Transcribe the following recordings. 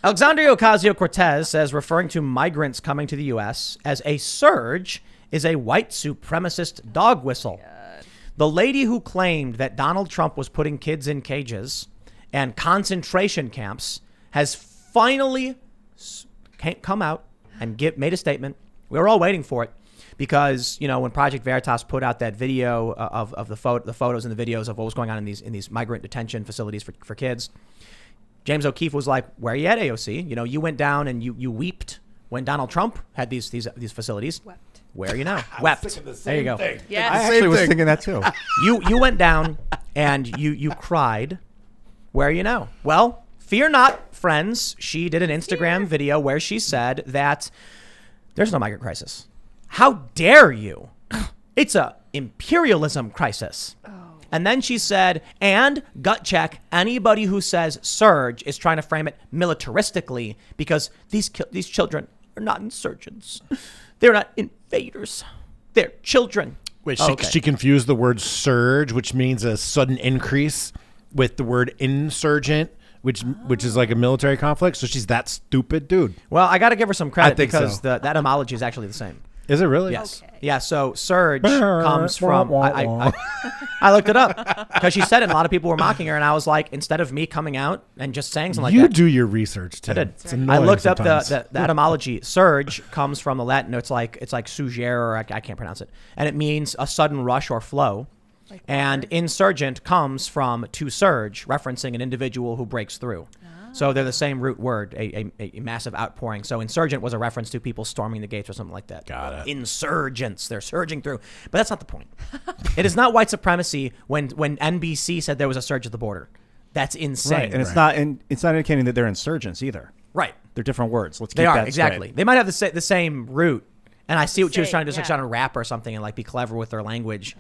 Alexandria Ocasio-Cortez says referring to migrants coming to the U.S. as a surge is a white supremacist dog whistle. The lady who claimed that Donald Trump was putting kids in cages and concentration camps has finally come out and made a statement. We were all waiting for it because, you know, when Project Veritas put out that video of the photos and the videos of what was going on in these migrant detention facilities for kids, James O'Keefe was like, where are you at, AOC? You know, you went down and you wept when Donald Trump had these facilities. Wept. Where are you now? Wept. There you go. Yes. I actually was thinking that too. You went down and you cried. Where are you now? Well, fear not, friends. She did an Instagram video where she said that there's no migrant crisis. How dare you? It's a imperialism crisis. And then she said, and gut check, anybody who says surge is trying to frame it militaristically because these children are not insurgents. They're not invaders. They're children. Wait, she confused the word surge, which means a sudden increase, with the word insurgent, which is like a military conflict. So she's that stupid, dude. Well, I got to give her some credit because so. the etymology is actually the same. Is it really? Yes. Okay. Yeah. So surge comes from. I looked it up because she said it. And a lot of people were mocking her, and I was like, instead of me coming out and just saying something like that, you do your research, Tim. I did. It's I annoying looked up sometimes. the etymology. Surge comes from the Latin. It's like surgere, or I can't pronounce it, and it means a sudden rush or flow. Like And insurgent comes from to surge, referencing an individual who breaks through. So they're the same root word, a massive outpouring. So insurgent was a reference to people storming the gates or something like that. Got it. Insurgents, they're surging through. But that's not the point. It is not white supremacy when NBC said there was a surge at the border. That's insane. Right, and it's not indicating that they're insurgents either. Right. They're different words. Let's keep They are, that exactly. straight. They might have the same root. And I see what she was Same, trying to do, like yeah. trying to rap or something and like be clever with their language.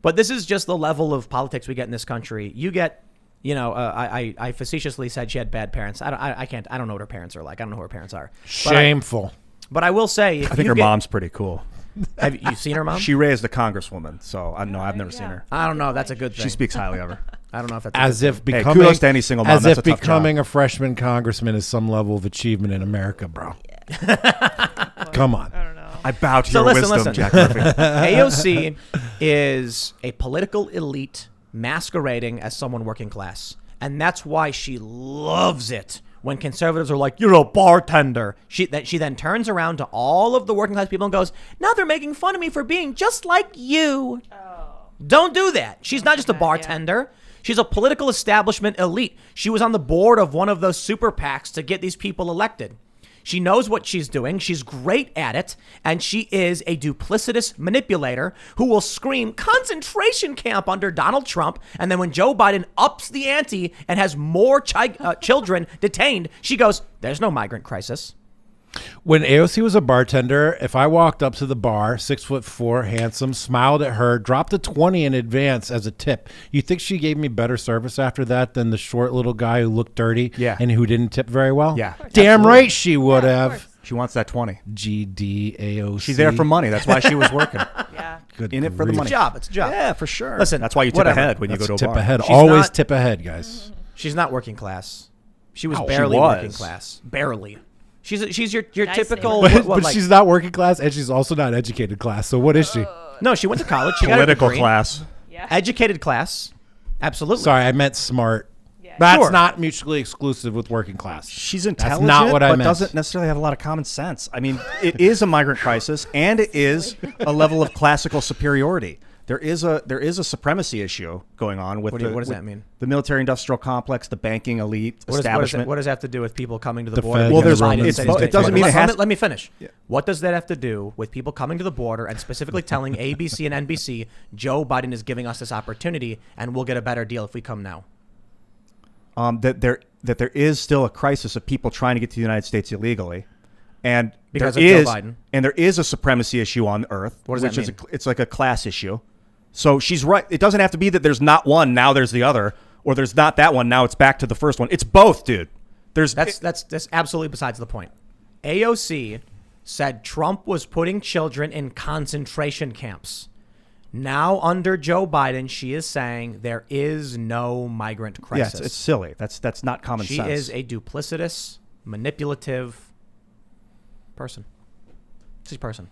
But this is just the level of politics we get in this country. You get, you know, I facetiously said she had bad parents. I don't know what her parents are like. I don't know who her parents are. Shameful. But I will say, I think her mom's pretty cool. Have you seen her mom? She raised a congresswoman, so I've never seen her. I don't know. That's a good thing. She speaks highly of her. I don't know if that's As if Hey, becoming kudos to any single mom. as That's if a tough becoming job. a freshman congressman is some level of achievement in America, bro. Come on. I don't know. I bow to So your listen. wisdom, Jack Murphy. AOC is a political elite masquerading as someone working class. And that's why she loves it when conservatives are like, you're a bartender. She then turns around to all of the working class people and goes, now they're making fun of me for being just like you. Don't do that. She's not just a bartender. She's a political establishment elite. She was on the board of one of those super PACs to get these people elected. She knows what she's doing. She's great at it. And she is a duplicitous manipulator who will scream concentration camp under Donald Trump. And then when Joe Biden ups the ante and has more children detained, she goes, there's no migrant crisis. When AOC was a bartender, if I walked up to the bar, 6'4", handsome, smiled at her, dropped a 20 in advance as a tip, you think she gave me better service after that than the short little guy who looked dirty and who didn't tip very well? Yeah. Damn right she would have. She wants that 20. GDAOC. She's there for money. That's why she was working. Yeah. Good In it for the grief. money. It's a job. Yeah, for sure. Listen, that's why you tip whatever. ahead when you That's go to a tip bar. ahead. She's Always not- tip ahead, guys. She's not working class. She was Oh, she barely was. working class. Barely. She's your Nice typical. But, what, she's not working class, and she's also not educated class. So what is she? no, she went to college. She got a Political degree. class. Yeah. Educated class. Absolutely. Sorry, I meant smart. Yeah. That's Sure. not mutually exclusive with working class. She's That's intelligent, not what I but meant. doesn't necessarily have a lot of common sense. I mean, it is a migrant crisis, and it is a level of classical superiority. There is a supremacy issue going on with What does that mean? The military-industrial complex, the banking elite What establishment. What does that have to do with people coming to the The border? Fed Well, there's- Biden it's said bo- he's it doesn't dictator. mean it has- Let me finish. What does that have to do with people coming to the border and specifically telling ABC and NBC Joe Biden is giving us this opportunity and we'll get a better deal if we come now? that there is still a crisis of people trying to get to the United States illegally, and Because there of is Joe Biden. and there is a supremacy issue on Earth. What does which that is mean? it's like a class issue. So she's right. It doesn't have to be that there's not one now there's the other, or there's not that one now it's back to the first one. It's both, dude. That's absolutely besides the point. AOC said Trump was putting children in concentration camps. Now, under Joe Biden, she is saying there is no migrant crisis. Yes, it's silly. That's not common She sense. is a duplicitous manipulative person. She's a person.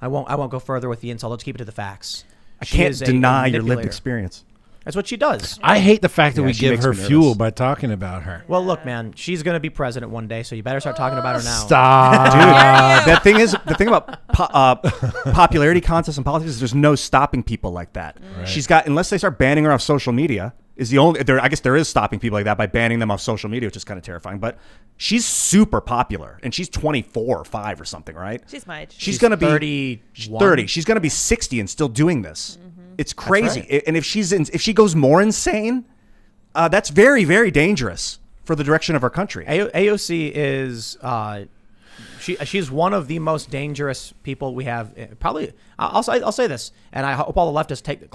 I won't go further with the insult. Let's keep it to the facts. I She can't is a deny your lived manipulator. experience. That's what she does. I hate the fact that Yeah, we she give makes her me nervous. fuel by talking about her. Well, look, man, she's going to be president one day, so you better start talking about her now. Stop. The thing about popularity contests in politics is there's no stopping people like that. Right. She's got, unless they start banning her off social media, is the only. I guess there is stopping people like that by banning them off social media, which is kind of terrifying. But she's super popular, and she's 24 or 5 or something, right? She's my age. She's going to be 31. 30. She's going to be 60 and still doing this. It's crazy. right. And if she goes more insane, that's very, very dangerous for the direction of our country. AOC is she's one of the most dangerous people we have. Probably, I'll say this, and I hope all the leftists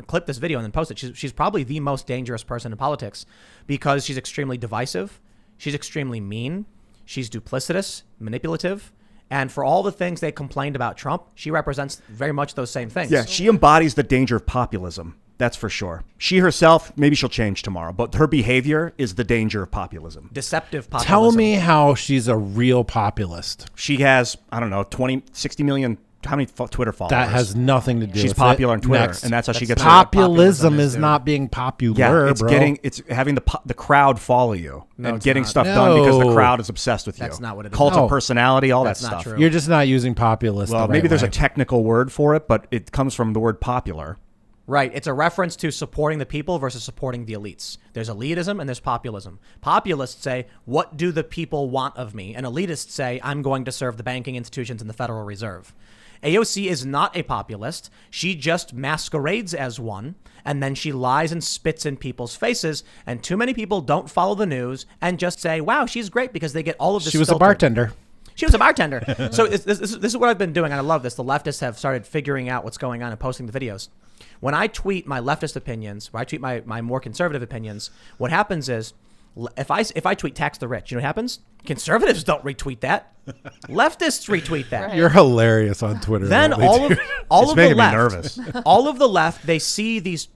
clip this video and then post it. She's probably the most dangerous person in politics because she's extremely divisive, she's extremely mean, she's duplicitous, manipulative. And for all the things they complained about Trump, she represents very much those same things. Yeah, she embodies the danger of populism. That's for sure. She herself, maybe she'll change tomorrow, but her behavior is the danger of populism. Deceptive populism. Tell me how she's a real populist. She has, I don't know, 60 million, how many Twitter followers? That has nothing to do She's with popular it. on Twitter, Next. and that's how she gets Populism populism is is, dude. not being popular, Yeah, it's bro. it's having the crowd follow you and it's getting not. stuff done because the No. crowd is obsessed with you. That's not what it is. Cult No. of personality, all That's that not stuff. true. You're just not using populist. Well, the maybe right there's way. a technical word for it, but it comes from the word popular. Right. It's a reference to supporting the people versus supporting the elites. There's elitism and there's populism. Populists say, what do the people want of me? And elitists say, I'm going to serve the banking institutions and the Federal Reserve. AOC is not a populist. She just masquerades as one, and then she lies and spits in people's faces. And too many people don't follow the news and just say, wow, she's great, because they get all of this She was a filtered. bartender. She was a bartender. So this is what I've been doing, and I love this. The leftists have started figuring out what's going on and posting the videos. When I tweet my leftist opinions, or I tweet my more conservative opinions, what happens is, if I tweet tax the rich, you know what happens? Conservatives don't retweet that. Leftists retweet that. Right. You're hilarious on Twitter. Then lately, all dude. of the making me left, nervous. all of the left, they see this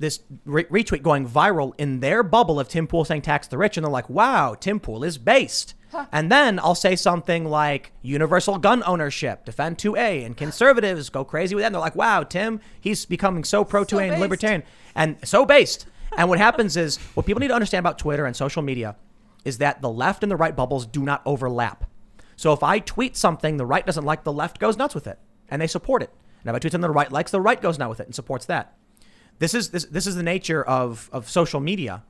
retweet going viral in their bubble of Tim Pool saying tax the rich, and they're like, wow, Tim Pool is based. And then I'll say something like universal gun ownership, defend 2A, and conservatives go crazy with that. And they're like, wow, Tim, he's becoming so pro 2A and based. libertarian and so based. And what happens is, what people need to understand about Twitter and social media is that the left and the right bubbles do not overlap. So if I tweet something the right doesn't like, the left goes nuts with it and they support it. And if I tweet something the right likes, the right goes nuts with it and supports that. This is the nature of social media.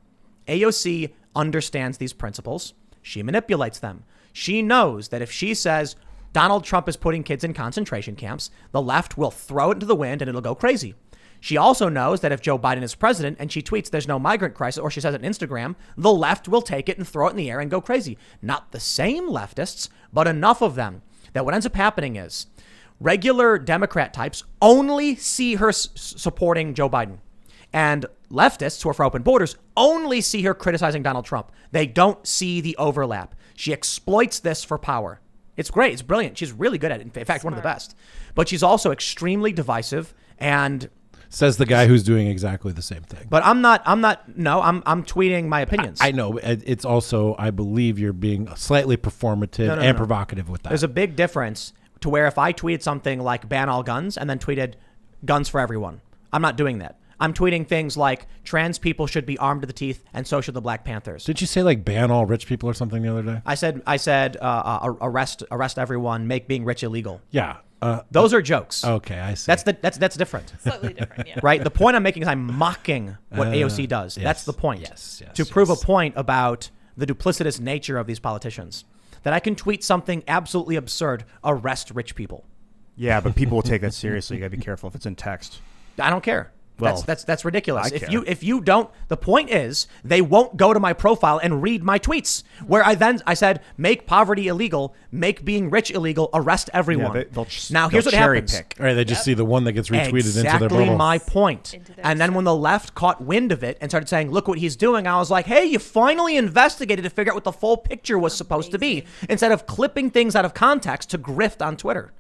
AOC understands these principles. She manipulates them. She knows that if she says Donald Trump is putting kids in concentration camps, the left will throw it into the wind and it'll go crazy. She also knows that if Joe Biden is president and she tweets there's no migrant crisis, or she says it on Instagram, the left will take it and throw it in the air and go crazy. Not the same leftists, but enough of them that what ends up happening is regular Democrat types only see her supporting Joe Biden. And leftists who are for open borders only see her criticizing Donald Trump. They don't see the overlap. She exploits this for power. It's great. It's brilliant. She's really good at it. In fact, one of the best. But she's also extremely divisive and... Says the guy who's doing exactly the same thing. But I'm tweeting my opinions. I know. It's also, I believe you're being slightly performative and provocative with that. There's a big difference to where if I tweeted something like ban all guns and then tweeted guns for everyone, I'm not doing that. I'm tweeting things like trans people should be armed to the teeth and so should the Black Panthers. Did you say like ban all rich people or something the other day? I said arrest everyone, make being rich illegal. Yeah. Those are jokes. Okay, I see. That's different. Slightly different, yeah. Right? The point I'm making is I'm mocking what AOC does. yes. That's the point. Yes, to prove a point about the duplicitous nature of these politicians. That I can tweet something absolutely absurd, arrest rich people. Yeah, but people will take that seriously. You gotta be careful if it's in text. I don't care. Well, That's ridiculous. I If you don't, the point is they won't go to my profile and read my tweets where I said make poverty illegal, make being rich illegal, arrest everyone. Yeah, now here's what cherry happens. pick. All right, they just see the one that gets retweeted into their Exactly bubble. my point. Into their And then when the left caught wind of it and started saying, look what he's doing, I was like, hey, you finally investigated to figure out what the full picture was supposed to be, instead of clipping things out of context to grift on Twitter.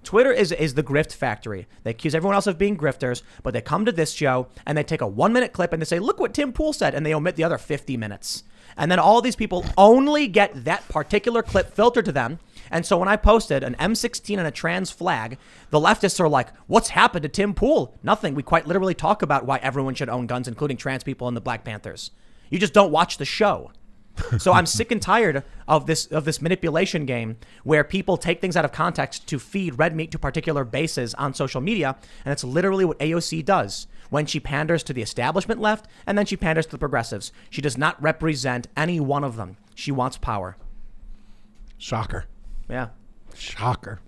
Twitter is the grift factory. They accuse everyone else of being grifters, but they come to this show and they take a 1-minute clip and they say, look what Tim Pool said, and they omit the other 50 minutes. And then all these people only get that particular clip filtered to them. And so when I posted an M16 and a trans flag, the leftists are like, what's happened to Tim Pool? Nothing. We quite literally talk about why everyone should own guns, including trans people and the Black Panthers. You just don't watch the show. So I'm sick and tired of this manipulation game where people take things out of context to feed red meat to particular bases on social media. And it's literally what AOC does when she panders to the establishment left and then she panders to the progressives. She does not represent any one of them. She wants power. Shocker. Yeah. Shocker.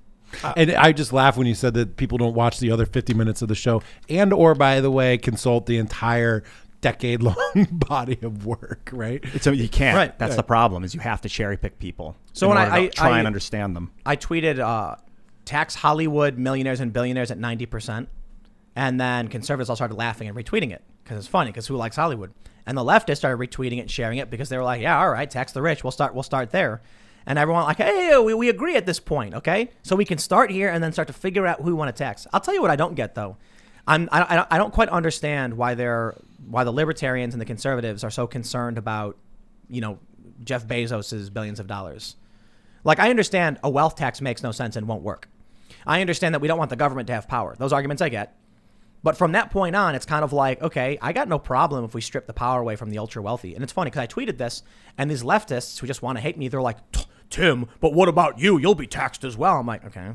And I just laugh when you said that people don't watch the other 50 minutes of the show and or, by the way, consult the entire decade-long body of work, right? So you can't. Right. That's the problem, is you have to cherry pick people. So when I try and understand them. I tweeted tax Hollywood millionaires and billionaires at 90%, and then conservatives all started laughing and retweeting it because it's funny, because who likes Hollywood? And the leftists started retweeting it and sharing it because they were like, yeah, all right, tax the rich. We'll start there. And everyone like, hey, we agree at this point, okay? So we can start here and then start to figure out who we want to tax. I'll tell you what I don't get though. I don't quite understand why the libertarians and the conservatives are so concerned about, Jeff Bezos's billions of dollars. Like, I understand a wealth tax makes no sense and won't work. I understand that we don't want the government to have power. Those arguments I get. But from that point on, it's kind of like, okay, I got no problem if we strip the power away from the ultra wealthy. And it's funny because I tweeted this and these leftists who just want to hate me, they're like, Tim, but what about you? You'll be taxed as well. I'm like, okay,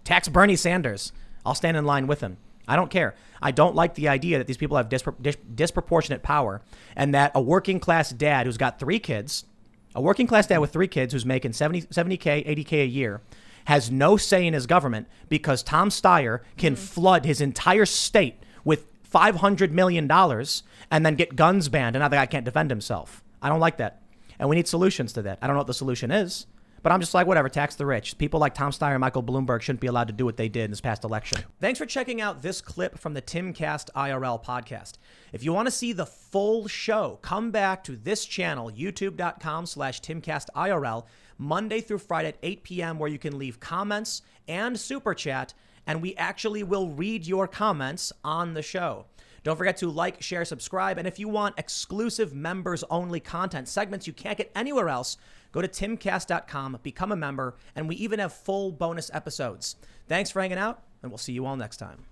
tax Bernie Sanders. I'll stand in line with him. I don't care. I don't like the idea that these people have disproportionate power and that a working class dad who's got 3 kids, a working class dad with 3 kids who's making 70K, 80K a year has no say in his government because Tom Steyer can flood his entire state with $500 million and then get guns banned and now the guy can't defend himself. I don't like that. And we need solutions to that. I don't know what the solution is. But I'm just like, whatever, tax the rich. People like Tom Steyer and Michael Bloomberg shouldn't be allowed to do what they did in this past election. Thanks for checking out this clip from the Timcast IRL podcast. If you want to see the full show, come back to this channel, youtube.com/TimcastIRL, Monday through Friday at 8 p.m., where you can leave comments and super chat, and we actually will read your comments on the show. Don't forget to like, share, subscribe, and if you want exclusive members-only content, segments you can't get anywhere else, go to timcast.com, become a member, and we even have full bonus episodes. Thanks for hanging out, and we'll see you all next time.